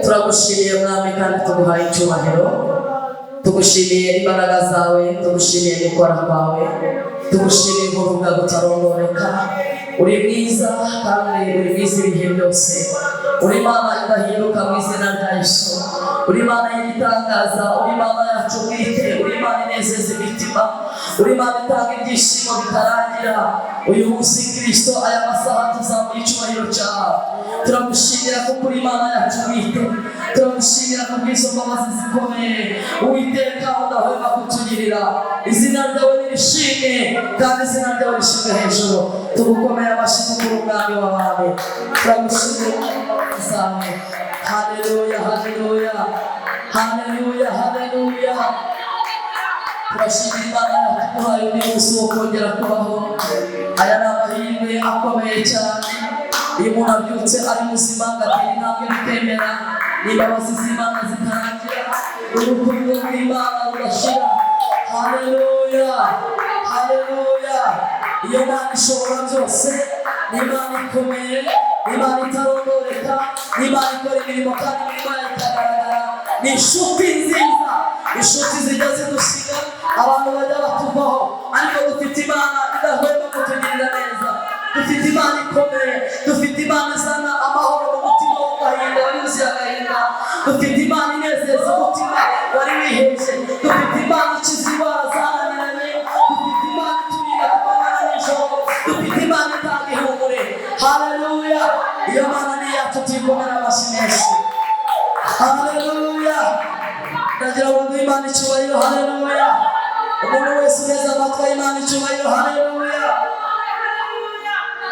Turagushimiye mwami kandi tuguhaye icyubahiro, tugushimiye imbaraga zawe, tugushimiye gukora kwawe, tugushimiye ubuntu bwawe butarondoreka. Uri mwiza kandi uri mwiza ibihe byose. Uri Imana idahinduka mu izina rya Yesu. Uri Imana y'igitangaza, uri Imana yacu bwite, uri Imana inezeza imitima, uri Imana itanga ibyishimo bitarangira. Uyu munsi Kristo, aya masaha tuzamuye icyubahiro cyawe. Turagushimira kuko uri Imana yacu bwite, turagushimira ku bw'izo mbabazi zikomeye Uwiteka udahwema kutugirira. Izina ryawe nirishimwe kandi izina ryawe rishimwe hejuru. Tugukomeye amashyi kuko uri umwami w'abami. Turagushimira zawe. Haleluya, haleluya, haleluya, haleluya. Turashimira Imana yaduhaye undi munsi wo kongera kubaho. Aya ni amahirwe akomeye cyane. Iyo umuntu abyutse ari muzima agatera intambwe bitemera, n'imbabazi z'Imana zitarangira, urukundo rw'Imana rudashira. Haleluya, haleluya. Iyo Mana ishobora byose, ni Imana ikomeye, ni Imana itarondoreka, ni Imana ikora imirimo kandi imirimo yayo ikagaragara. Ni inshuti nziza, inshuti zijya zidusiga, abantu bajya batuvaho, ariko dufite Imana idahwema kutugirira neza. Dufite Imana ikomeye, dufite Imana izana amahoro mu mutima w'agahinda wari wuzuye agahinda. Dufite Imana inezeza umutima wari wihebye. Dufite Imana ikiza indwara zananiranye. Dufite Imana iturinda ku manywa na nijoro. Dufite Imana itanga ihumure. Haleluya. Iyo Mana ni iyacu, tuyikomere amashyi menshi. Haleluya. Ndagira ngo duhe Imana icyubahiro. Haleluya. Umuntu wese uneze amatwi y'Imana icyubahiro. Haleluya.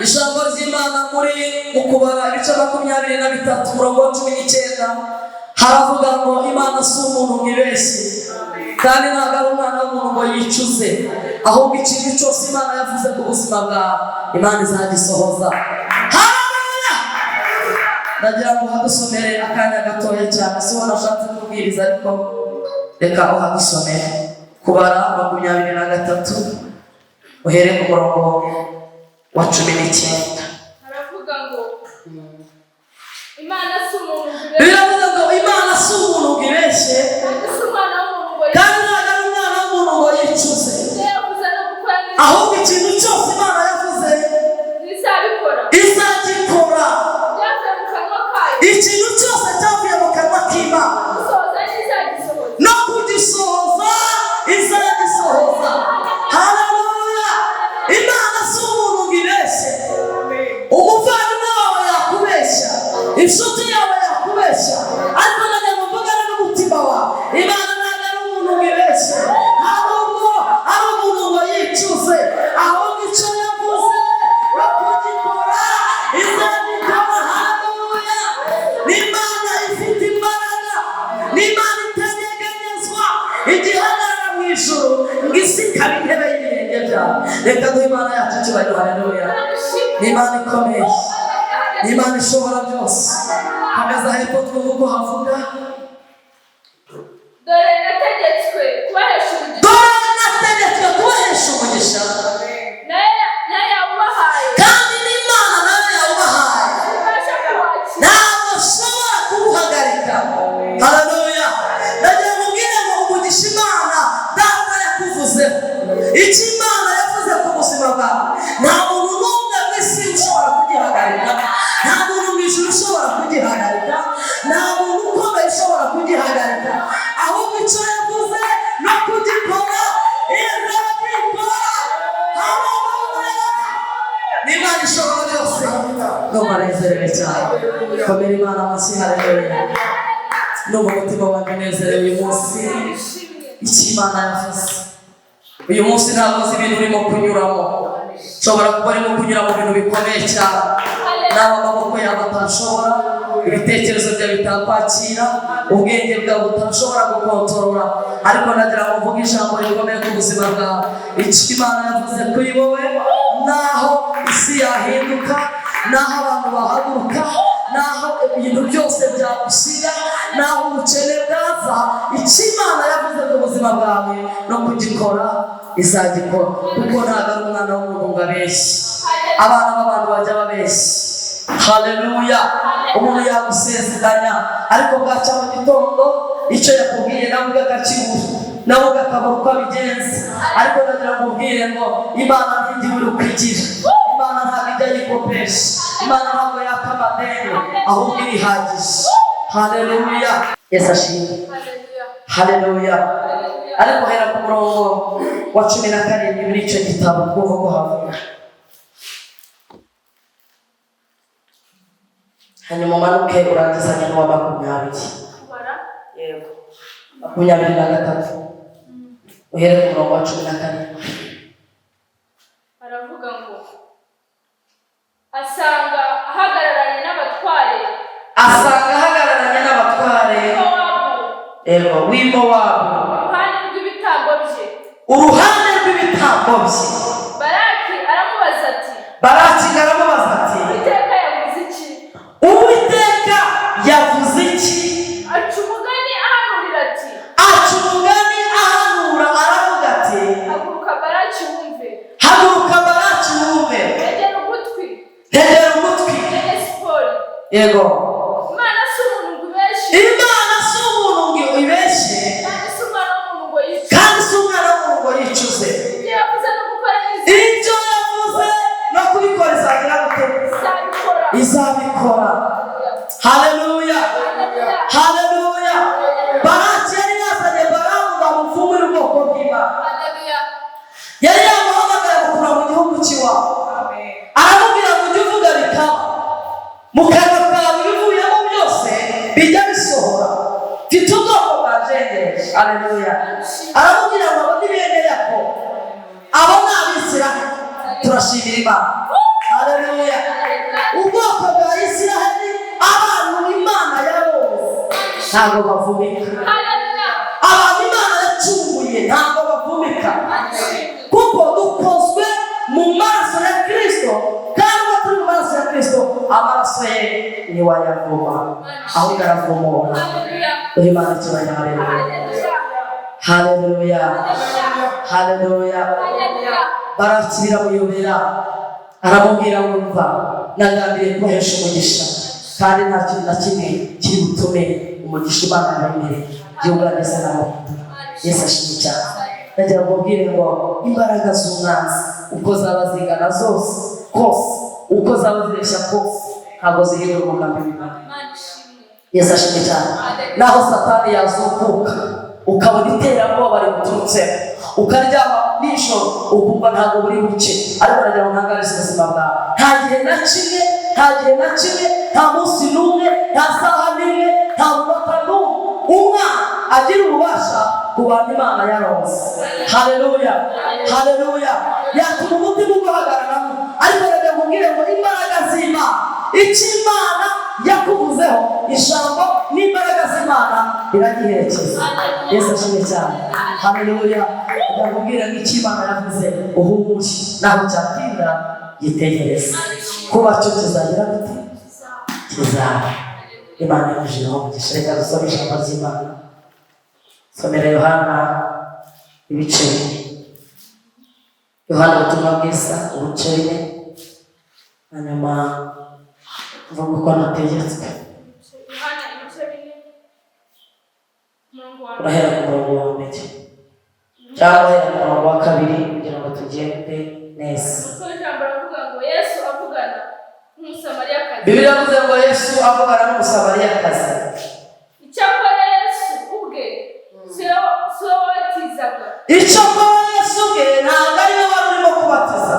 Ijambo ry'Imana muri Ukubara ibice 23 umurongo wa 19 haravuga ngo Imana si umuntu ngo ibeshye, kandi ntabwo ari umwana w'umuntu ngo yicuze, ahubwo ikintu cyose Imana yavuze ku buzima bwawe Imana izagisohoza. Haleluya. Ndagira ngo hadusomere akanya gatoya cyane, si wowe nashatse kubwiriza ariko reka uhadusomere. Kubara 23 uhere ku murongo wa 19. Haravuga ngo Imana si umuntu biravuga ngo Imana si umuntu ngo ibeshye, kandi ntabwo ari umwana w'umuntu ngo yicuze, ahubwo ikintu cyose Imana yavuze izagikora. Ikintu cyose cyavuye mu kanwa k'Imana no kugisohoza izagisohoza. Haleluya. Imana si umuntu ngo ibeshye. Umuvandimwe wawe yakubeshya, inshuti yawe yakubeshya, ariko najya mu mvugana n'umutima wawe. Imana ntabwo ari umuntu ngo ibeshye, ahubwo ari umuntu ngo yicuze, ahubwo icyo yavuze bakugikora izagikora. Haleluya. Ni Imana ifite imbaraga, ni Imana itanyeganyezwa, igihagarara mu ijuru ngo isi ikaba intebe y'ibirenge byawe. Reka duhe Imana yacu icyubahiro. Haleluya. Ni Imana ikomeye, ni Imana ishobora byose. Hameza hepfo twuvuga havuga dore nategetswe kubahesha umugisha naye yawubahaye kandi n'Imana nayo yawubahaye ntabwo ushobora kuwuhagarika. Haleluya. Nagira mubwire ngo umugisha Imana data yakuvuzeho, icyo Imana yavuze ku buzima bwawe nta muntu n'umwe mu isi ushobora kugihagarika, nta muntu mu ijuru ushobora kugihagarika, nta muntu ukomeye ushobora kugihagarika, ahubwo icyo yavuze no kugikora izabikora. N'Imana ishobora byose. Ntubanezerewe cyane, komera Imana amashyi. Haleluya. Numva umutima wanjye unezerewe uyu munsi icyo Imana yavuze. Uyu munsi ntabwo uzi ibintu urimo kunyuramo, ushobora kuba arimo kunyura mu bintu bikomeye cyane, nawe amaboko yawe atashobora, ibitekerezo byawe bitakwakira, ubwenge bwawe utashobora gukontorora, ariko nagira ngo mvuge ijambo rikomeye ku buzima bwawe. Icyo Imana yavuze kuri wowe, naho isi yahinduka, naho abantu bahaguruka, naho ibintu byose byagushyira, naho ubukene bwaza, icyo Imana yavuze ku buzima bwawe no kugikora izagikora, kuko ntabwo ari umwana w'umuntu ngo abeshye. Abana b'abantu bajya babeshya. Haleluya. Umuntu yagusezeranya ariko bwaca mu gitondo icyo yakubwiye nawe ugakibura, nawe ugakabura uko abigenza. Ariko nagira ngo ubwire ngo Imana ntigira ukwigira, Imana ntabwo ijya yikopesha, Imana ntabwo yaka amadeni, ahubwo irihagije. Haleluya. Yesu ashimwe. Haleluya. Ariko hera ku murongo wa 17 muri icyo gitabo twumva ko havuga, hanyuma umanuke urangizanye n'uwa 20. Yego 23 uhere ku murongo wa 14. Aravuga ngo asanga ahagararanye n'abatware Yego w'Imowabu uruhande rw'ibitambo bye. Baraki aramubaza ati Uwiteka yavuze iki? aca umugani ahanurira ati aravuga ati haguruka Baraki wumve, tegera ugutwi Yego. Imana si umuntu ngo ibeshye, kandi si umwana w'umuntu ngo yicuze. Ibyo yavuze no kubikora izabikora. Haleluya. Baraki yari yazanye Balamu ngo amuvumure ubwoko bw'Imana. Yari yamuhamagaye gukura mu gihugu cy'iwabo, aramubwira ngo ujye uvuga bikaba, mu kanwa kawe ibivuyemo byose bijya bisohora, mfite ubwoko bwajengereje. Haleluya. Aramubwira ngo abo ni bene Yakobo, abo ni Abisiraheli. Turashimira Imana. Haleluya. Ubwoko bwa Isiraheli, abantu Imana yarose ntabwo bavumika, abantu Imana yacunguye ntabwo bavumika, kuko dukozwe mu maraso ya Kristo, kandi turi mu maraso ya Kristo, amaraso ye ni wayavuma, aho yaravumura. Imana cyubahiro. Haleluya. Baraki biramuyobera, aramubwira ngo mva, nagambiriye kubahesha umugisha, kandi nta kintu na kimwe kiri butume umugisha Imana imbere y'ubwageze n'amavuta. Yesu ashimwe cyane. Nagira ngo mbwire ngo imbaraga z'umwanzi uko zaba zingana zose kose, uko zaba zireshya kose, ntabwo zihindura umugambi w'Imana. Yesu ashimwe cyane. Naho Satani yazukuka ukabona iterabwoba riguturutseho, ukaryama nijoro ukumva ntabwo buri buke, ariko nagira ngo ntangarize ubuzima bwawe, nta gihe na kimwe, nta munsi n'umwe, nta saha n'imwe, nta munota n'umwe umwana agira ububasha ku bantu Imana yaronse. Haleluya. Yatuma umutima uguhagararamo, ariko nagira ngo mbwire ngo imbaraga z'Imana, icyo Imana yakuvuzeho, ijambo n'imbaraga z'Imana biragiherekeza. Yesu ashimwe cyane. Haleluya. Nagira ngo mbwire ngo icyo Imana yavuze uhumure, naho cyatinda gitegereza, kuba cyo kizagira gute? Kizaba. Imana yamujiraho umugisha. Reka dusome ijambo ry'Imana. Somera Yohana ibice bine. Yohana ubutumwa bwiza ibice bine, hanyuma mvuga uko nategetswe. Urahera ku murongo wa mbere cyangwa urahera ku murongo wa kabiri kugira ngo tugende neza. Bibiliya yavuze ngo Yesu avugana n'umusamariyakazi. Icyakora Yesu ubwe si we wabatizaga. Icyakora Yesu ubwe ntabwo ari we wari urimo kubatiza,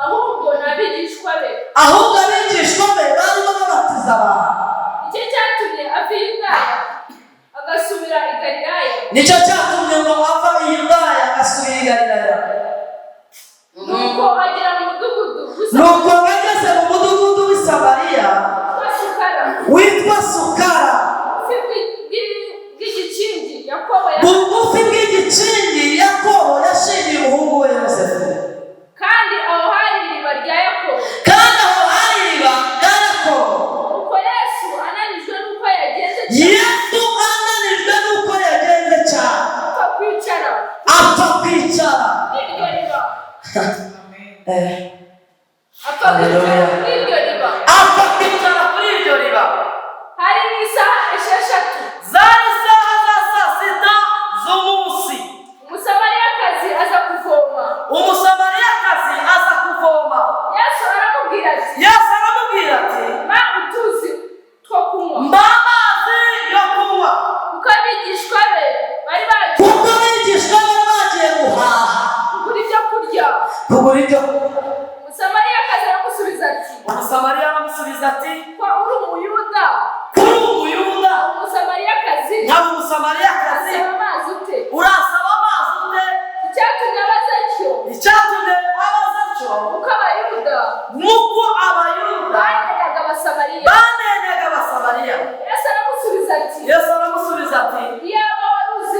ahubwo n'abigishwa be. Ahubwo abigishwa be barimo babatiza abantu. Icyo cyatumye ava i Yudaya agasubira i Galilaya. Nicyo cyatumye ngo ava i Yudaya agasubira i Galilaya. Nuko agera mu mudugudu w'i Samariya witwa Sukara, bugufi bw'igikingi Yakobo yashingiye umuhungu we Yosefu. Kandi aho hari iriba rya Yakobo. Nuko Yesu ananijwe n'uko yagenze cyane apfa kwicara n'iryo riba. Apfa kwicara kuri iryo riba. Hari n'isaha esheshatu zari isaha za saa sita z'umunsi. Umusamariyakazi aza kuvoma. Yesu aramubwira ati mpa utuzi two kunywa. Kuko abigishwa be bari bagiye guhaha kugura ibyo kurya. Umusamariyakazi aramusubiza ati ko uri Umuyuda, Umusamariyakazi urasaba amazi ute? Icyatumye abaza atyo nuko Abayuda banengaga Abasamariya. Yesu aramusubiza ati iyaba wari uzi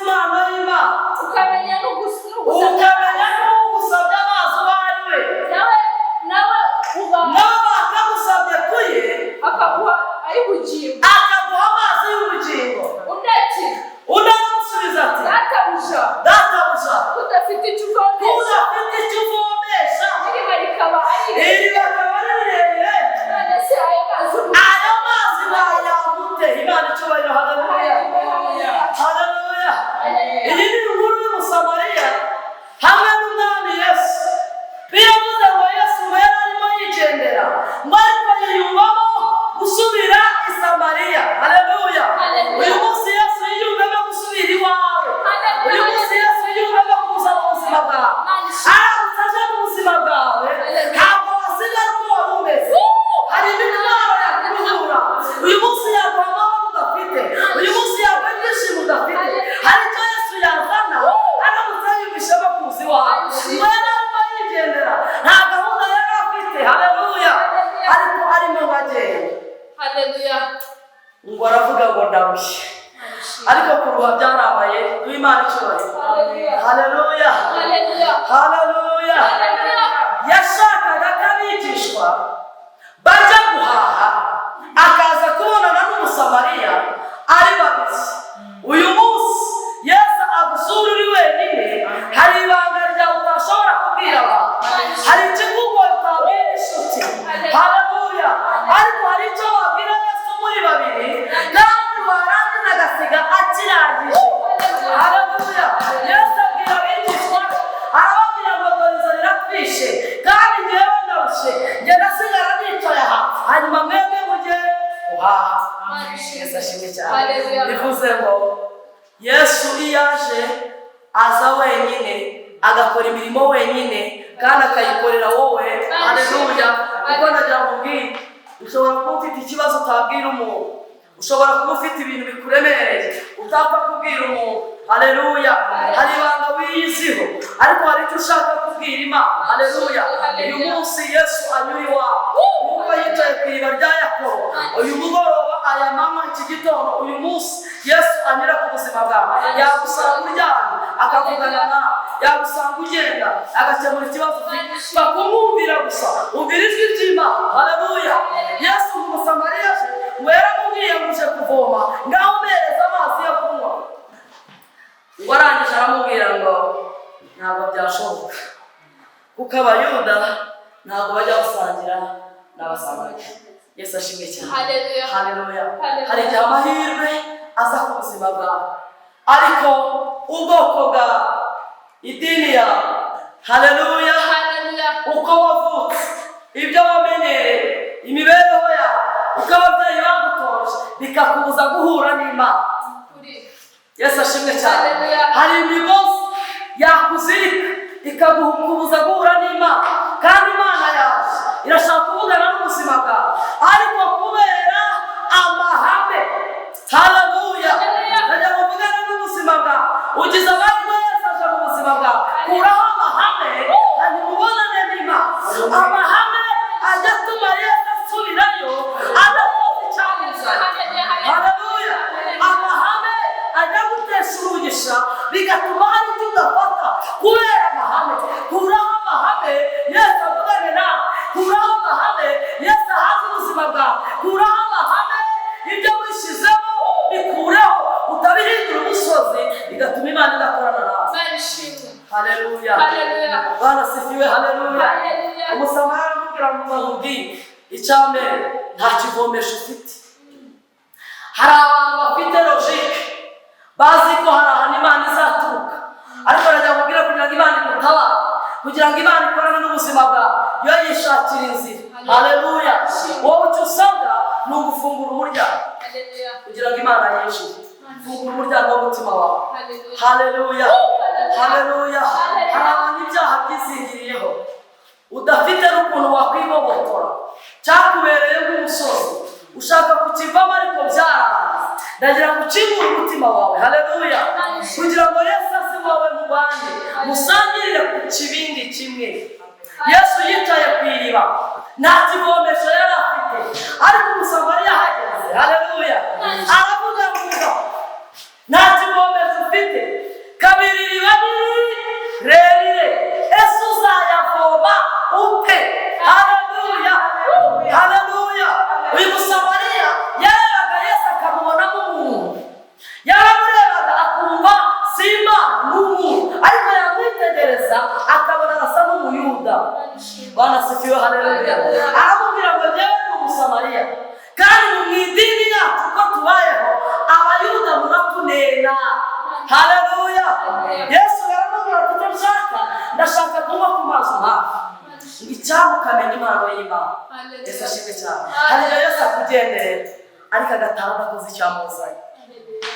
Imana ukamenya n'ugusabye amazi uwo ari we, nawe bakagusabye kuye akaguha ay'ubugingo. akaguha amazi y'ubugingo. Undi ati aramusubiza ati databuja udafite icyo uvomesha iriba rikaba ari rirerire, none se ayo mazi bayagute. Imana icyubahiro. Haleluya. Iyi ni inkuru y'Umusamariya hamwe n'umwami Yesu. Biravuze ngo Yesu yari arimo yigendera, ariko yiyumvamo gusubira i Samariya. Haleluya. Uyu munsi Yesu yiyumvamo gusubira iwawe. Uyu munsi Yesu yiyumvamo kuza mu buzima bwawe. Aramutse aje mu buzima bwawe ntabwo wasigara uko wari umeze. Hari imitwaro yakuruhura. Uyu munsi yaguha amahoro udafite. Uyu munsi yaguha ibyishimo udafite. Hari icyo Yesu yazana aramutse yiyumvishemo kuza iwawe. Yari arimo yigendera, nta gahunda yari afite. Haleluya. Ariko arimo bagenda. Ngo aravuga ngo ndarushye, ariko kuruha byarabaye. Duhe Imana icyubahiro. Haleluya. Yashakaga ko abigishwa bajya guhaha, akaza kubonana n'Umusamariya ari babiri. Uyu munsi Yesu agusura uri wenyine, hari ibanga ryawe utashobora kubwira abantu, hari ikigugu utabwira inshuti. Haleluya. Ariko hari icyo wabwira Yesu muri babiri, kandi warangiza agasiga akirangije. Haleluya. Yesu abwira abigishwa, arababwira ngo dore inzara iratwishe kandi njyewe ndarushye, njye ndasigara nicaye aha, hanyuma mwebwe mujye guhaha. Yesu ashimwe cyane. Bivuze ngo Yesu iyo aje aza wenyine, agakora imirimo wenyine kandi akayikorera wowe. Haleluya. Kuko nagira ngo mbwire, ushobora kuba ufite ikibazo utabwira umuntu, ushobora kuba ufite ibintu bikuremereye utapfa kubwira umuntu. Haleluya. Hari ibanga wiyiziho, ariko hari icyo ushaka kubwira Imana. Haleluya. Uyu munsi Yesu anyura iwawe, kuko yicaye ku iriba rya Yakobo. Uyu mugoroba, aya manywa, iki gitondo, uyu munsi Yesu anyura ku buzima bwawe. Yagusanga uryamye akavugana nawe, yagusanga ugenda agakemura ikibazo ufite. Bakumwumvira gusa, umvira ijwi ry'Imana. Haleluya. Yesu Umusamariya we kuvoma ngaho mereza amazi yo kunywa. Ngo arangije aramubwira ngo ntabwo byashoboka kuko abayuda ntabwo bajya basangira n'abasamariya. Yesu ashimwe cyane. Haleluya. Hari igihe amahirwe aza ku buzima bwawe ariko ubwoko bwa idini ya haleluya uko wavutse ibyo wamenyereye imibereho yawe uko ababyeyi bagutoje bikakubuza guhura n'Imana. Yesu ashimwe cyane. Hari imigozi yakuzirika ikagukubuza guhura n'Imana kandi Imana yaje irashaka kuvugana n'ubuzima bwawe ariko kubera amahame haleluya najya kuvugana n'ubuzima bwawe ugize amahirwe Yesu aje mu buzima bwawe kuraho amahame kandi mubonane n'Imana. Amahame ajya atuma Yesu asubirayo adakoze icyamuzanye. Haleluya. Amahame ajya gutesha umugisha bigatuma hari icyo udafata kubera amahame. Kuraho amahame Yesu avugane nawe. Kuraho amahame Yesu ahaze ubuzima bwawe. Kuraho amahame ibyo wishyizemo bikureho utabihindura umusozi bigatuma Imana idakorana nawe. Haleluya. Bwana sifiwe. Haleluya. Umusamariya aramubwira ngo bamubwire icyambere nta kivomesho ufite. Hari abantu bafite logike bazi ko hari ahantu Imana izaturuka ariko arajya kubwira kugira ngo Imana imutabare kugira ngo Imana ikorane n'ubuzima bwawe yo yishakira inzira. Haleluya. Wowe icyo usabwa ni ugufungura umuryango kugira ngo Imana yinjire. Fungura umuryango w'umutima wawe. Haleluya. Haleluya. Hari abantu ibyaha byizingiriyeho udafite n'ukuntu wakwigobotora cyakubereye nk'umusozi ushaka kukivamo ariko byaranze. Ndagira ngo ukingure umutima wawe. Haleluya. Kugira ngo Yesu aze wawe mubane musangirire ku kibindi kimwe. Yesu yicaye ku iriba nta kivomesho yari afite ariko umusamariya ahageze. Haleluya. Aravuga ngo nta kivomesho ufite kabiri iriba rirerire ese uzayavoma ute? Haleluya. Haleluya. Uyu musamariya yarebaga Yesu akamubonamo umuntu, yaramurebaga akumva si Imana n'umuntu ariko yamwitegereza akabona arasa n'umuyuda. Bwana sifiwe. Haleluya. Aramubwira ngo njyewe ni umusamariya kandi mu idini yacu uko tubayeho abayuda muratunena. Haleluya. Yesu yaramubwira ati icyo nshaka ndashaka kunywa ku mazi hafi icyampa ukamenya impano y'Imana. Yesu ashimwe cyane. Hari igihe Yesu akugenderera ariko agataha adakoze icyamuzanye.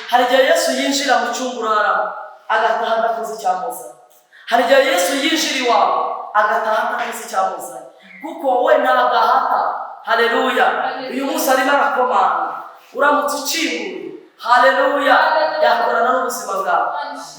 Hari igihe Yesu yinjira mu cyumba uraramo agataha adakoze icyamuzanye. Hari igihe Yesu yinjira iwawe agataha adakoze icyamuzanye kuko wowe ntagahata. Haleluya. Uyu munsi arimo arakomanga uramutse ukinguye. Haleluya. Yakorana n'ubuzima bwawe,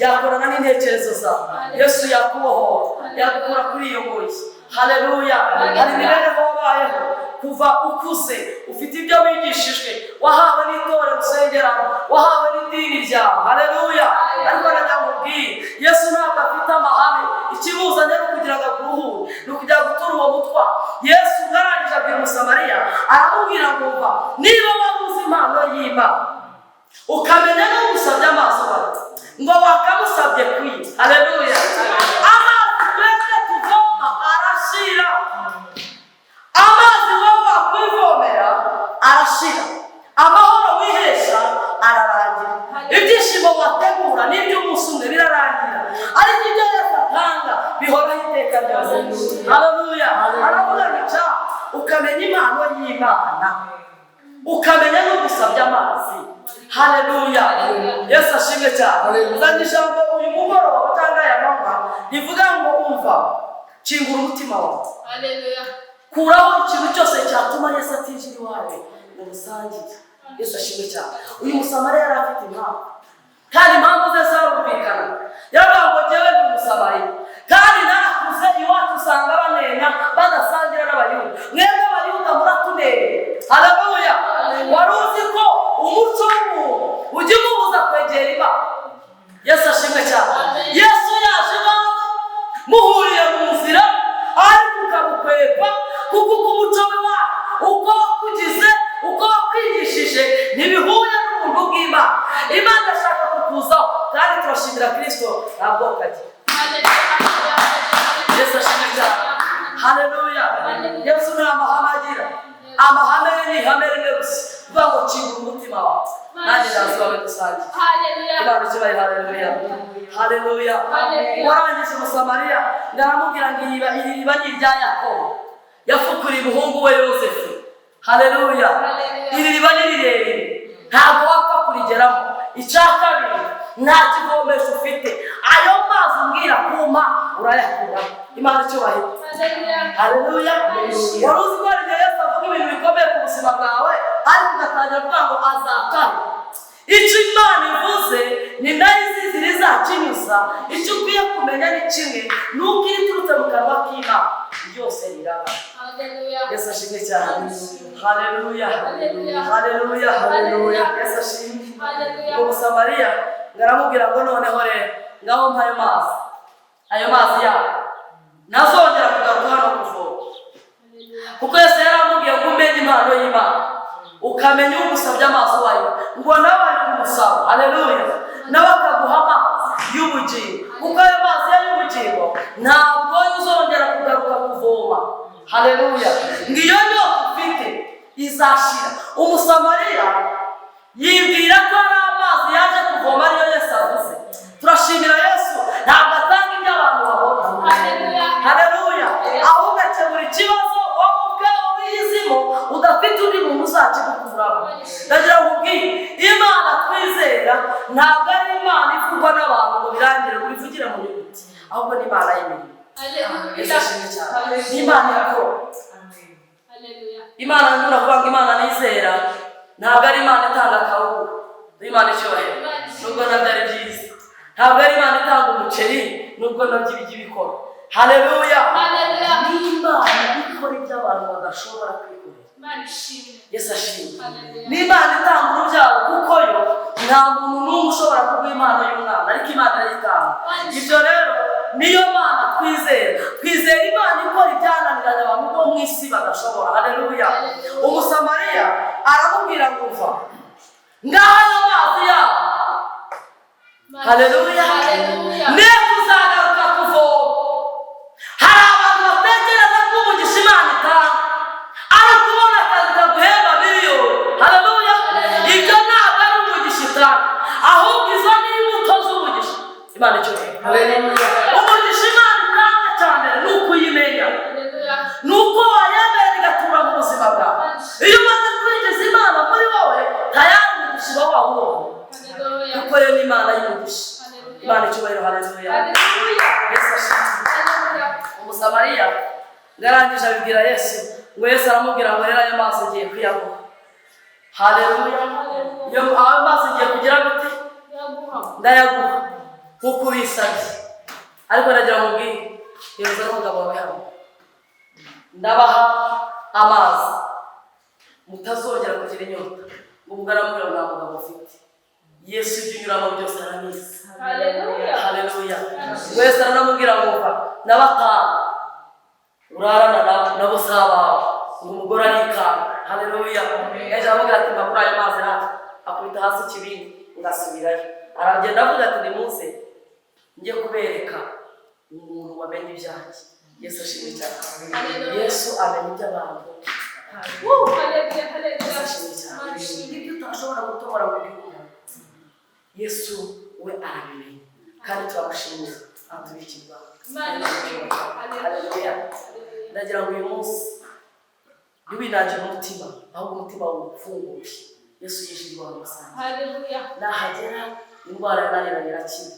yakorana n'intekerezo zawe. Yesu yakubohora, yakura kuri iyo ngoyi. Haleluya. Hari imibereho wabayeho kuva ukuze ufite ibyo wigishijwe wahawe n'itorero usengeramo wahawe n'idini ryawe. Haleluya. ariko ndamubwiye Yesu ntabwo afite amahame, ikimuzanye no kugira ngo aguruhure, no kugira gutura uwo mutwa. Yesu ngarangije abwira Umusamariya aramubwira ngo mva, niba wabuze impano y'Imana ukamenya no gusabya amaso bati ngo wakamusabye kwiye. Haleluya. Amazi twese tuvoma arashira, amazi wowe wakwivomera arashira, amahoro wihesha ararangira, ibyishimo wategura n'iby'umunsi umwe birarangira, ariko ibyo Yesu atanga bihoraho iteka ryose. Haleluya. Aravuga ngo ukamenya impano y'Imana, ukamenya no gusabya amazi. Haleluya. Yesu ashimwe cyane. Uzanye ijambo uyu mugoroba cyangwa aya manywa rivuga ngo umva, kingura umutima wawe. Haleluya. Kuraho ikintu cyose cyatuma Yesu atinjira iwawe mu busangire. Yesu ashimwe cyane. Uyu Musamariya yari afite impamvu, kandi impamvu ze zarumvikana. Yaravuga ngo jyewe ndi Umusamariya kandi narakuze iwacu usanga banena badasangira n'Abayuda. Mwebwe Abayuda muratunera. Haleluya. Wari uzi ko umuco w'umuntu ujya umubuza kwegera Imana? Yesu ashimwe cyane. Yesu yaje iwawe muhuriye mu nzira ariko ukamukwepa kuko umuco we uko wakugize uko wakwigishije ntibihuye kwakira Kristo ntabwo kaje. Yesu ashimwe cyane. Haleluya. Yesu ni amahame agira. Amahame ni ihame rimwe gusa. Vuga ngo kinga umutima wawe. Nanjye ndazabaye gusangira. Imana ikibaye. Haleluya. Haleluya. Warangije Musamariya ndaramubwira ngo iri riba ni irya Yakobo. Yafukuriye umuhungu we Yosefu. Haleluya. Iri riba ni rirerire. Ntabwo wapfa kurigeramo. Icya kabiri nta kivomesho ufite. Ayo mazi umbwira kuma urayakura. Imana icyubahe. Haleluya. Wari uzi ko ari Yesu avuga ibintu bikomeye ku buzima bwawe ariko ugatangira kuvuga ngo azakare. Icyo Imana ivuze ni nayo izizi rizakinyuza. Icyo ukwiye kumenya ni kimwe nuko iriturutse mu kanwa k'Imana byose riraba. Yesu ashimwe cyane. Haleluya. Haleluya. Haleluya. Yesu ashimwe. Umusamariya ngaramubwira ngo noneho rero ngaho mpa ayo mazi yawe ntazongera kugaruka hano kuvoma. Kuko Yesu yaramubwiye ngo umenye impano y'Imana ukamenya ugusabye amazi wayo ngo nawe ari kumusaba. Haleluya. nawe akaguha amazi y'ubugingo, kuko ayo mazi y'ubugingo ntabwo uzongera kugaruka kuvoma. Haleluya. Ngiyo nyota ufite izashira. Umusamariya yibwira ko ari amazi yaje kuvoma ariyo Yesu avuze. Turashimira Yesu, ntabwo atanga ibyo abantu babona. Haleluya. Ahubwo akemura ikibazo wowe ubwawe wizimo udafite undi muntu uzakigukuramo. Ndagira ngo ubwire, Imana twizera ntabwo ari Imana ivugwa n'abantu ngo birangire ngo bivugire mu nyuguti, ahubwo ni Imana y'imana. Ni Imana yakora. Imana nkunda kuvuga ngo Imana nizera ntabwo ari Imana itanga akawunga, ni Imana icyubahiro nubwo nabyo ari byiza. Ntabwo ari Imana itanga umuceri nubwo nabyo ibijya ibikora. Haleluya. Ni Imana ikora ibyo abantu badashobora kwikorera. Yesu ashimwe. Ni Imana itanga urubyaro, kuko yo nta muntu n'umwe ushobora kuguha impano y'umwana, ariko Imana irayitanga. Ibyo rero niyo Mana twizera. Twizera Imana ikora ibyananiranye abantu bo mu isi badashobora. Haleluya. Umusamariya aramubwira ngo uva ngaho ayo mazi yawe. Haleluya. Niyo kuzagaruka kuvoma. Hari abantu batekereza ko umugisha Imana itanga ari kubona akazi kaguhemba miliyoni. Haleluya. Ibyo ntabwo ari umugisha itanga, ahubwo izo ni imbuto z'umugisha Imana icyubahiro. Haleluya. Umugisha Imana itanga cyane ni ukuyimenya, ni uko wayemera igatura mu buzima bwawe. Iyo umaze kwinjiza Imana muri wowe tayari umugisha uba wawubonye, kuko yo ni Imana y'umugisha. Imana icyubahiro. Haleluya. Yesu ashimwe. Umusamariya ngarangije abibwira Yesu, ngo Yesu aramubwira ngo rero ayo mazi agiye kuyaguha. Haleluya. Iyo ayo mazi agiye kugira gute? Ndayaguha nk'uko ubisabye. Ariko ndagira ngo ubwire yoza n'umugabo wawe hano, ndabaha amazi mutazongera kugira inyota. Ubwo aramubwira ngo nta mugabo ufite. Yesu ujya unyuramo byose arabizi. Haleluya. Haleluya. Yesu aramubwira ngo uva n'abatanu urarana nabo sabawe, ngo umugore arikanga. Haleluya. Yaje aramubwira ati mba kuri ayo mazi hano, akubita hasi ikibindi ngasubirayo. Aragenda avuga ati nimuze njye kubereka umuntu wamenye ibyanjye. Yesu ashimwe cyane. Yesu amenya iby'abantu. Yesu ashimwe cyane. Ibyo utashobora gutobora mu gihugu, Yesu we arabimenya, kandi turamushimira atubikirwa. Haleluya. Ndagira ngo uyu munsi ntiwinange umutima, ahubwo umutima ufunguye. Yesu yishimye wamusanze. Haleluya. Nahagera indwara yananiranye irakira,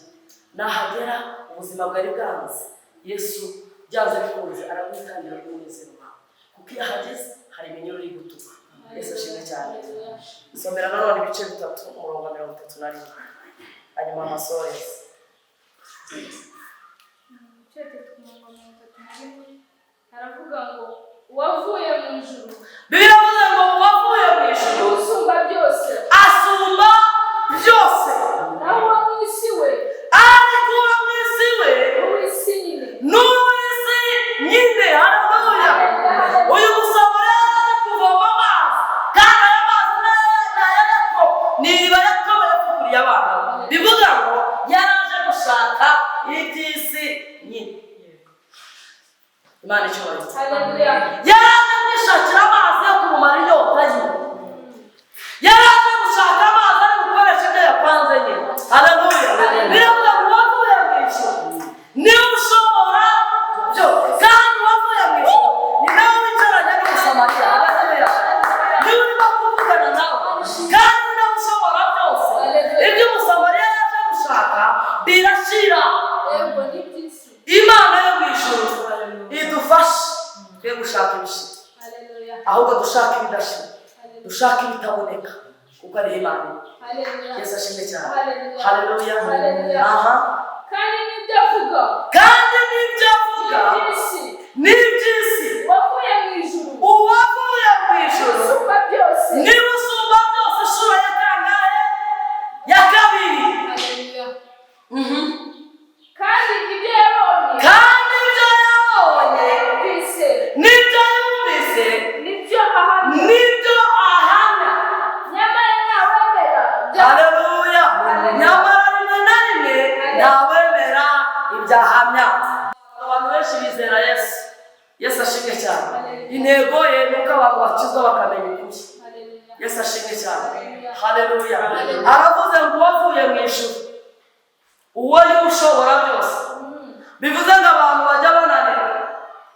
nahagera ubuzima bwari bwanze, Yesu byanze bikunze aragutangira kumunezero wawe, kuko iyo ahageze hari iminyururu iri gutuka. Yesu ashimwe cyane. Somera nanone ibice 3 umurongo 31 hanyuma amasorezi. Aravuga ngo wavuye mu ijuru. Bibiliya ivuze ngo wavuye mu ijuru, Usumba byose. asumba byose. Naho mu isi we. Ariko mu isi we Uw'isi nyine. n'uw'isi nyine. Haleluya. Uyu musamariya yaje kuvoma amazi, kandi ayo mazi ni iriba Yakobo yafukuriye abana. Bivuga ngo yaraje Imana icyubahiro. Haleluya. Yaraje kwishakira amazi yo kumumara inyota ye. Yaraje gushaka amazi ari gukoresha ibyo yapanze ye. Haleluya. Biravuga ngo wavuye mu ijuru niwe ushobora byo, kandi wavuye mu ijuru ni nawe wicaranye n'umusamariya. Haleluya. Niwe urimo kuvugana nawe kandi nawe ushobora byose. Ibyo umusamariya yaje gushaka birashira. Yego ni byinshi. Imana yo mu ijuru idufashe twe gushaka ibishira, Haleluya. ahubwo dushaka ibidashira, dushaka ibitaboneka kuko ari Imana. Haleluya. Yesu ashimwe cyane. Haleluya. Haleluya. Haleluya. Aha. Kandi nibyo avuga. Kandi n'ibyo avuga Byinshi. ni iby'isi. Wavuye mu ijuru. Uwavuye mu ijuru Usumba byose. niwe usumba byose. Inshuro ya kangahe? Ya kabiri. Haleluya. Kandi ibyo yabonye. Kandi ibyo yabonye Yumvise. n'ibyo yumvise Nibyo ahamya. n'ibyo ahamya. Nyamara ntawemera. Haleluya. Nyamara rimwe na rimwe ntawemera ibyo ahamya. Abantu benshi bizera Yesu. Yesu ashimwe cyane. Intego ye ni uko abantu bakizwa bakamenya ukuri. Haleluya. Yesu ashimwe cyane. Haleluya. Aravuze ngo uwavuye mu ijuru uwo niwe ushobora byose. Bivuze ngo abantu bajya bananirwa,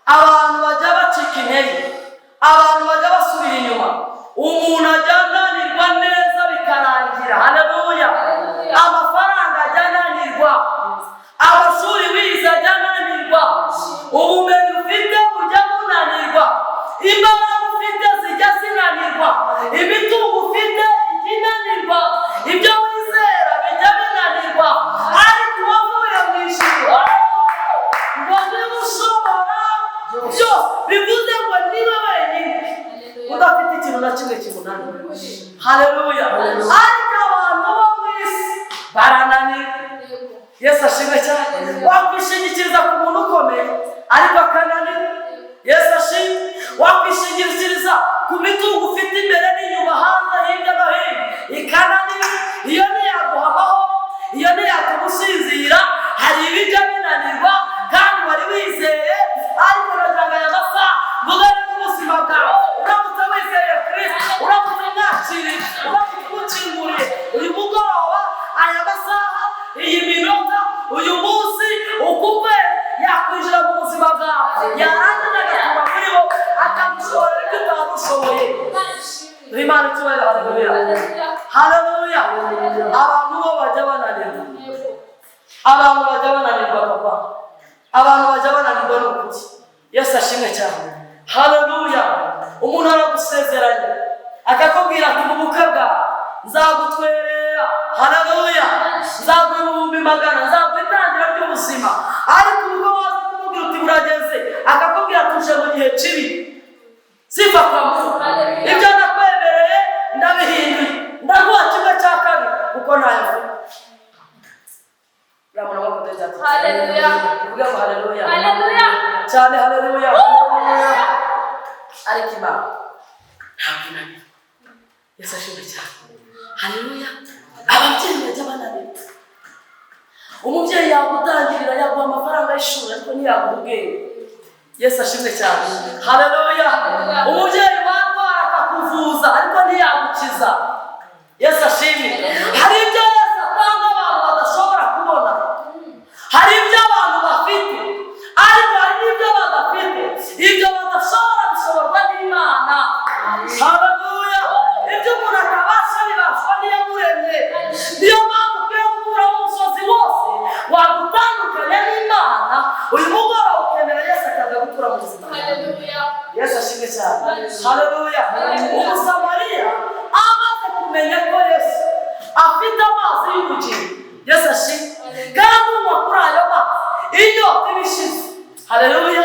abantu bajya bacika intege, abantu bajya basubira inyuma, umuntu ajya ananirwa neza bikarangira. Haleluya. Amafaranga ajya ananirwa, amashuri wize ajya ananirwa, ubumenyi ufite bujya bunanirwa, imbaraga ufite zijya zinanirwa, imitungo ufite ijya inanirwa, ibyo wizera bijya binanirwa, ariko uwavuye mu ijuru ngo niba ushobora byose. Bivuze ngo niba wenyine udafite ikintu na kimwe kimunanira. Haleluya. Ariko abantu bo mu isi barananirwa. Yesu ashimwe cyane. Wakwishingikiriza ku muntu ukomeye ariko akananirwa. Yesu ashimwe. Wakwishingikiriza ku mitungo ufite imbere n'inyuma, hanze, hirya no hino, ikananirwa. Iyo ntiyaguha amahoro, iyo ntiyatuma usinzira, hari ibijya binanirwa kandi wari wizeye. Ariko nagira aya masaha mvugane n'ubuzima bwawe. Uramutse wizeye Kristo, uramutse mwakiriye, uramutse umukinguriye, uyu mugoroba, aya masaha, iyi minota, uyu munsi, ukuve yakwinjira mu buzima bwawe, yarangiza agatura muri bo, akagushobora ibyo utamushoboye. Imana icyubahiro. Haleluya. Haleluya. Abantu bo bajya bananirwa. Abantu bajya bananirwa papa. Abantu bajya bananirwa n'ukuki. Yesu ashimwe cyane. Haleluya. Umuntu aragusezeranya akakubwira ati mu bukwe bwawe nzagutwerera. Haleluya. Nzaguha 100,000, nzaguha itangira ry'ubuzima. Ariko ubwo waza kumubwira uti burageze, akakubwira tuje mu gihe kibi, sifa kwa Mungu. Ibyo nakwemereye ndabihinduye, ndaguha 1/2 kuko ntayavuga. Ramana wakoze ati Haleluya. Uvuga ngo haleluya. Haleluya. Cyane haleluya. Ariko Imana ntabwo inanirwa. Yesu ashimwe cyane. Haleluya. Ababyeyi bajya bananirwa. Umubyeyi yagutangirira, yaguha amafaranga y'ishuri ariko ntiyaguha ubwenge. Yesu ashimwe cyane. Haleluya. Umubyeyi warwara akakuvuza ariko ntiyagukiza. Yesu ashimwe. Hari ibyo Yesu atanga abantu badashobora kubona. Hari ibyo abantu bafite ariko hari n'ibyo badafite. Ibyo badashobora bishoborwa n'Imana. Haleluya. Ibyo umuntu atabasha bibashwa n'iyamuremye. Niyo mpamvu ukwiye gukuraho umusozi wose wagutandukanya n'Imana. Uyu mugoroba ukemera Yesu akaza gutura mu buzima. Haleluya. Yesu ashimwe cyane. Haleluya. Umusamariya amaze kumenya ko Yesu afite amazi y'ubugingo. Yesu ashimwe. Kandi unywa kuri ayo mazi inyota ibishize. Haleluya.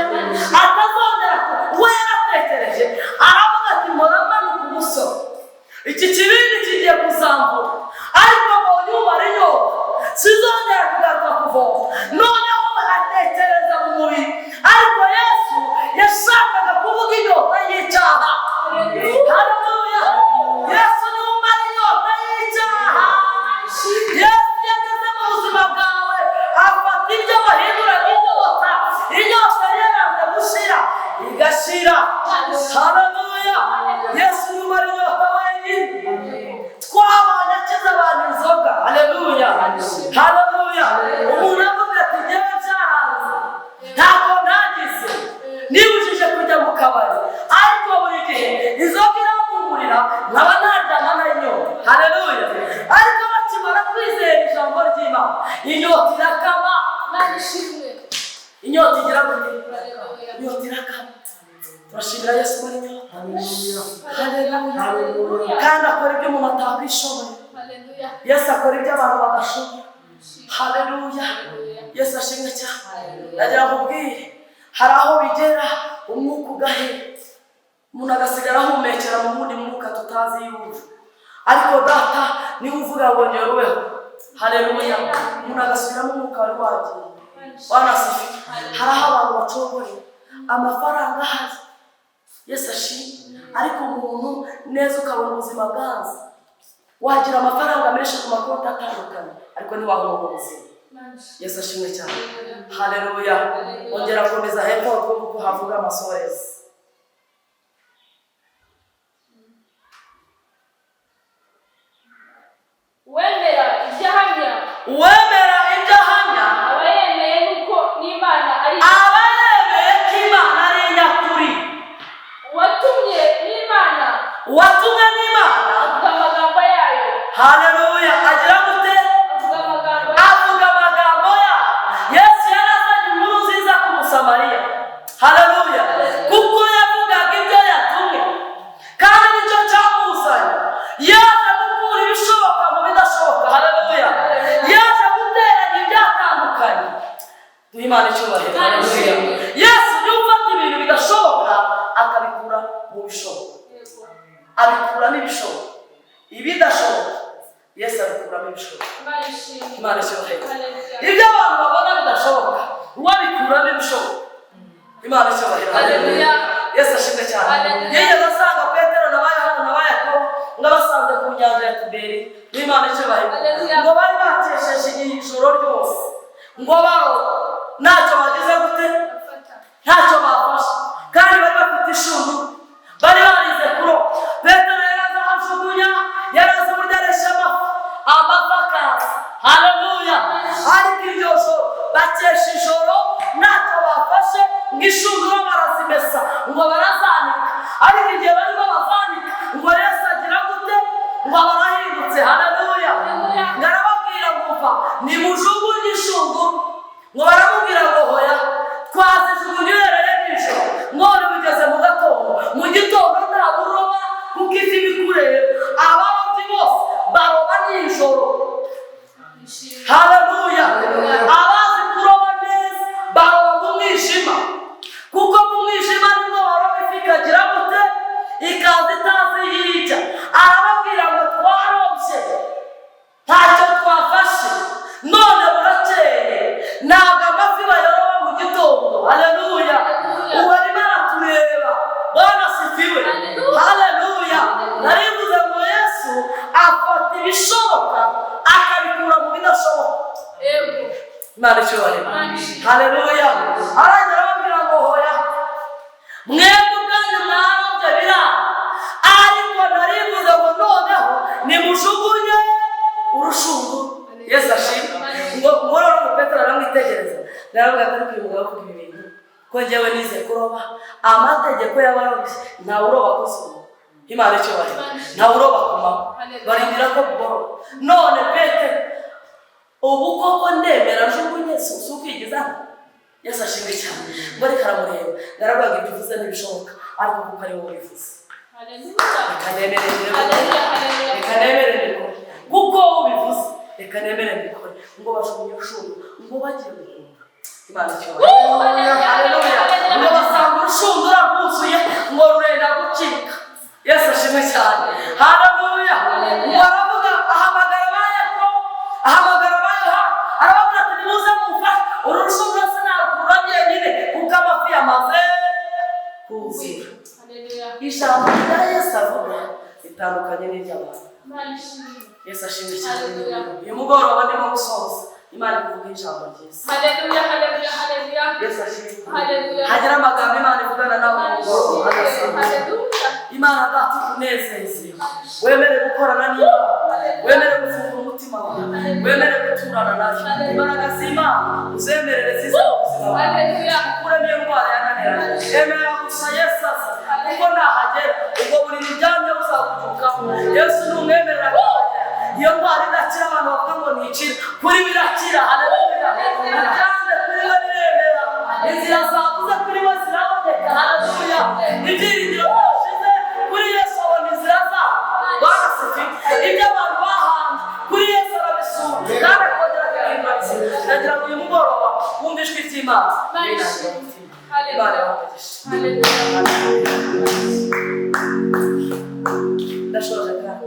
Atazongera we yaratekereje aravuga ati muramanuka umusoro, iki kibindi kigiye kuzambuka, ariko mbonye umara inyota sizongera kugaruka kuvoma. Noneho atekereza mu mubiri, ariko Yesu yashakaga kuvuga inyota y'icyaha. Haleluya. Yesu niwe umara inyota y'icyaha. Yesu yageze mu buzima bwawe afata ibyo wahinduraga inyota, inyota yaranze gushira, inyota irakama. Imana ishimwe. Inyota igira gute? Haleluya. Inyota irakama. Turashimira Yesu muri inyota. Haleluya. Kandi akora ibyo umuntu atakwishoboye. Haleluya. Yesu akora ibyo abantu badashobora. Haleluya. Yesu ashimwe cyane. Ndagira ngo ubwire hari aho bigera umwuka ugahera, umuntu agasigara ahumekera mu wundi mwuka tutazi yumva, ariko data niwe uvuga ngo ngeruweho. Haleluya. Umuntu agasubiramo umwuka wari wagiye. Wanasifi. Hari aho abantu bacogoye amafaranga ahari, Yesu ashimwe, ariko umuntu neza ukabona ubuzima bwanze. Wagira amafaranga menshi ku makonti atandukanye ariko ntiwabona ubuzima. Yesu ashimwe cyane. Haleluya. Ongera komeza hepfo kuko havuga amasorezi. Wemera ibyo ahamya. Wemera ibyo ahamya. Aba yemeye nuko n'Imana ari aba yemeye ko Imana ari inyakuri. uwatumwe n'Imana. Uwatumwe n'Imana Avuga amagambo yayo. haleluya agira gute? Avuga amagambo yayo. Avuga amagambo yayo. Yesu yarazanye inkuru nziza ku Musamariya. Haleluya. Kuko yavugaga ibyo yatumwe kandi nicyo cyamuzanye. Yaje gukura ibishoboka mu bidashoboka. Haleluya. Yaje guteranya ibyatandukanye. Duhe Imana icyubahiro. Haleluya. Yesu niwe ufata ibintu bidashoboka akabikura mu bishoboka. Abikuramo ibishoboka. Ibidashoboka Yesu abikuramo ibishoboka. Imana ishimwe. Imana icyubahiro. Haleluya. Ibyo abantu babona bidashoboka uwabikuramo ibishoboka. Imana icyubahiro. Haleluya. Yesu ashimwe cyane. Haleluya. Yigeze asanga Petero na Yohana na Yakobo ngo basanze ku nyanja ya Tiberi. Imana icyubahiro. Haleluya. Ngo bari bakesheje ijoro ryose ngo baroba, ntacyo bagize gute, ntacyo bafashe, kandi bari bafite ishungu, bari barize kuroba. Petero yaraza ahajugunya, yaraza uburyo aresha amafi akaza. Haleluya. Ariko iryo joro bakesha ijoro ntacyo bafashe, ngo inshundura barazimesa ngo barazanika. Ariko igihe barimo bazanika ngo Yesu agira gute? Ngo barahindutse. Haleluya. Ngo arababwira ngo mva nimujugunye inshundura. Ngo baramubwira ngo hoya twazijugunye uhereye nijoro none bigeze mu gatondo. Mu gitondo ntabwo uroba kuko ifi bikureba. Abarobyi bose baroba nijoro. Haleluya. Abazi kuroba neza baroba mu mwijima, kuko mu mwijima nibwo baroba ifi ikagira gute? Ikaza itazi hirya. Arababwira ngo twarobye ntacyo twafashe none burakeye. Ntabwo amafi bayaroba mu gitondo. Haleluya. Ubu arimo aratureba. Bwana sifiwe. Haleluya. Narivuze ngo Yesu afata ibishoboka akabikura mu bidashoboka. Imana icyubahiro. Haleluya. Arangira arababwira ngo hoya mwebwe ubwanyu mwarobye biranga, ariko narivuze ngo noneho nimujugunye urushundura. Yesu ashimwe. Ngo murora ngo Petero aramwitegereza. Naravuga ati ariko uyu mugabo avuga ibi bintu ko njyewe nize kuroba, amategeko y'abarobyi ntawe uroba ku zuba. Imana icyubahiro. Ntawe uroba ku manywa, barindira ko bugoroba. None Petero ubu koko ndemera njugunye si ukwigiza. Yesu ashimwe cyane. Ngo reka aramureba. Naravuga ngo ibyo uvuze ntibishoboka, ariko kuko ari wowe ubivuze. Reka nemere mbikore. Kuko wowe ubivuze reka nemere mbikore. Ngo bajugunye urushundura ngo bagiye guhunga. Imana icyubahiro. Haleluya. Ngo basanga urushundura rwuzuye ngo rurenda gucika. Yesu ashimwe cyane. Haleluya. Ngo aravuga ahamagara ba Yakobo, ahamagara ba Yohana, arababwira ati nimuze mumfashe uru rushundura sinarukura njyenyine kuko amafi yamaze kuzura. Ijambo rya Yesu avuga ritandukanye n'iry'abantu. Yesu ashimwe cyane. Uyu mugoroba ndimo gusoza Imana ivuga ijambo ryiza. Haleluya. Haleluya. Haleluya. Yesu ashimwe. Haleluya. Hagira amagambo Imana ivugana nawe mu mugoroba. Haleluya. Imana data ukunezeze. Wemere gukorana n'Imana. Wemere gufunga umutima wawe. Wemere guturana nayo. Imbaraga z'Imana uzemerere zize mu buzima bwawe. Haleluya. Ukuremo iyo ndwara yananiranye. Emera gusa Yesu aza. Kuko nahagera ubwo buri muryamye buzaguturukaho. Yesu numwemerera akahagera. iyo ndwara idakira abantu bavuga ngo ntikira kuri birakira haleluya kandi kuri we biremera inzira zabuze kuri we ziraboneka haleluya ibyiringiro byashize kuri Yesu abona inzira zabo barasize ibyo abantu bahanze kuri Yesu arabisura kandi akongera agahindura ndagira ngo uyu mugoroba wumve ijwi ry'Imana ndashoje kandi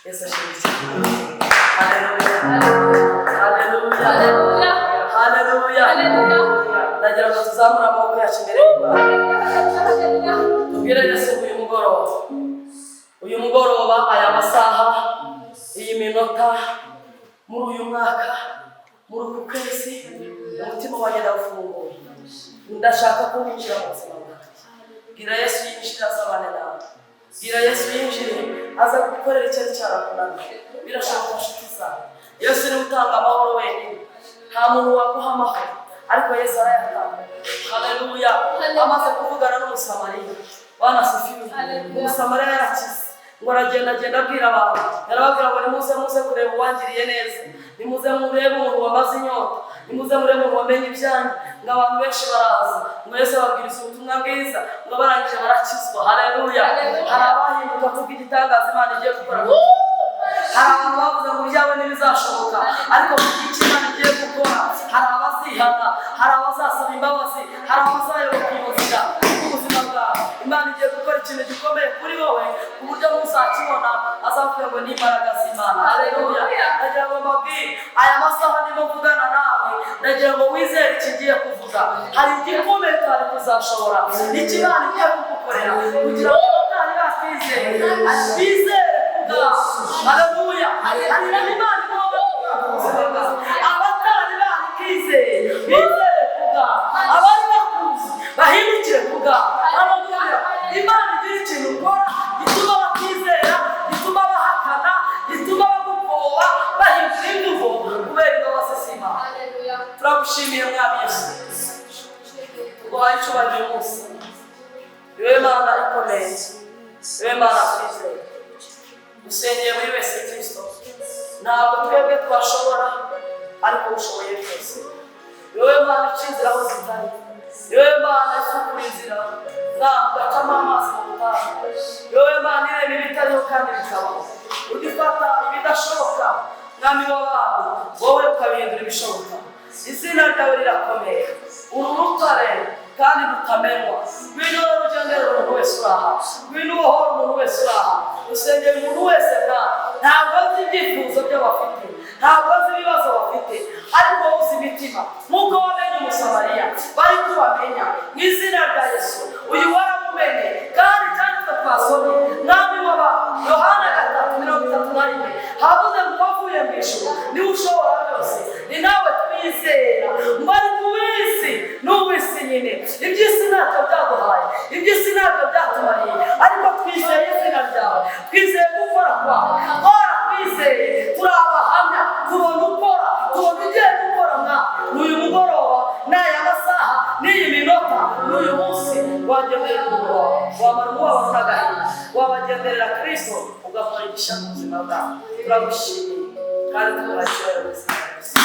Yesu ashimwe haleluya haleluya ndagira ngo tuzamure amaboko yacu imbere y'Imana tubwire Yesu uyu mugoroba aya masaha iyi minota muri uyu mwaka muri uku kwezi umutima wanjye ndafunguye ndashaka ko winjira mu buzima bwawe bwira Yesu yinjira azabane nawe bwira Yesu yinjire aza gukorera icyari cyarakunaniye birashoboka nshuti zawe Yesu niwe utanga amahoro wenyine nta muntu waguha amahoro ariko Yesu arayatanga haleluya amaze kuvugana n'umusamariya wanasifiwe umusamariya yarakize ngo aragenda abwira abantu yarababwira ngo nimuze kureba uwangiriye neza nimuze murebe umuntu wamaze inyota nimuze murebe umuntu wamenye ibyanyu ngo abantu benshi baraza ngo Yesu ababwiriza ubutumwa bwiza ngo barangije barakizwa haleluya hari abahinduka kuko igitangaza Imana igiye gukora hari abantu bavuze ngo ibyawe ntibizashoboka ariko kuko icyo Imana igiye gukora hari abazihana hari abazasaba imbabazi hari abazayoboka iyo nzira ubuzima bwawe Imana igiye gukora ikintu gikomeye kuri wowe ku buryo muzakibona azavuga ngo ni imbaraga z'Imana haleluya ndagira ngo mbabwire aya masaha ndimo mvugana nawe ndagira ngo wizere icyo ngiye kuvuga hari igikomeye utari kuzashobora icyo Imana igiye kugukorera kugira ngo batari batwizere bizere kubwawe haleluya hari n'Imana igomba kugukorera abatari bakizeye bizere kubwawe abari bakuzi bahindukire kubwawe haleluya Imana igira ikintu ukora gituma batizera gituma bahakana gituma bagukoba bahindura imvugo kubera imbabazi z'Imana turagushimiye mwami Yesu tuguhaye icyubahiro uyu munsi niwe Mana ikomeye niwe Mana twizeye dusengeye muri wese Kristo ntabwo twebwe twashobora ariko ushoboye byose niwe Mana ica inzira aho zitari niwe Mana isukura inzira ntabwo acamo amazi mu butayu niwe Mana irema ibitariho kandi bikabaho ugifata ibidashoboka mwami w'abantu wowe ukabihindura ibishoboka izina ryawe rirakomeye uru rutare kandi rutamenwa ngwino rugendera umuntu wese uraha ngwino ubohora umuntu wese uraha usengera umuntu wese ntabwo azi ibyifuzo byo bafite ntabwo azi ibibazo bafite ariko wowe uzi imitima nk'uko wamenye umusamariya bari kubamenya mu izina rya Yesu uyu waramumenye kandi twe twasomye mwami w'abantu Yohana 3:31 havuze ngo wavuye mu ijuru niwe ushobora byose ni nawe twizera mbari ku isi n'uw'isi nyine iby'isi ntacyo byaduhaye iby'isi ntacyo byatumariye ariko twizeye izina ryawe twizeye gukora kwawe twizeye turi abahamya tubona ukora tubona ugiye gukora n'uyu mugoroba n'aya masaha n'iyi minota n'uyu munsi wagenderera umugoroba wamara umubabaro n'agahinda wabagenderera Kristo ugakora igishya mu buzima bwawe turagushimiye kandi tuguha icyubahiro mu izina rya Yesu.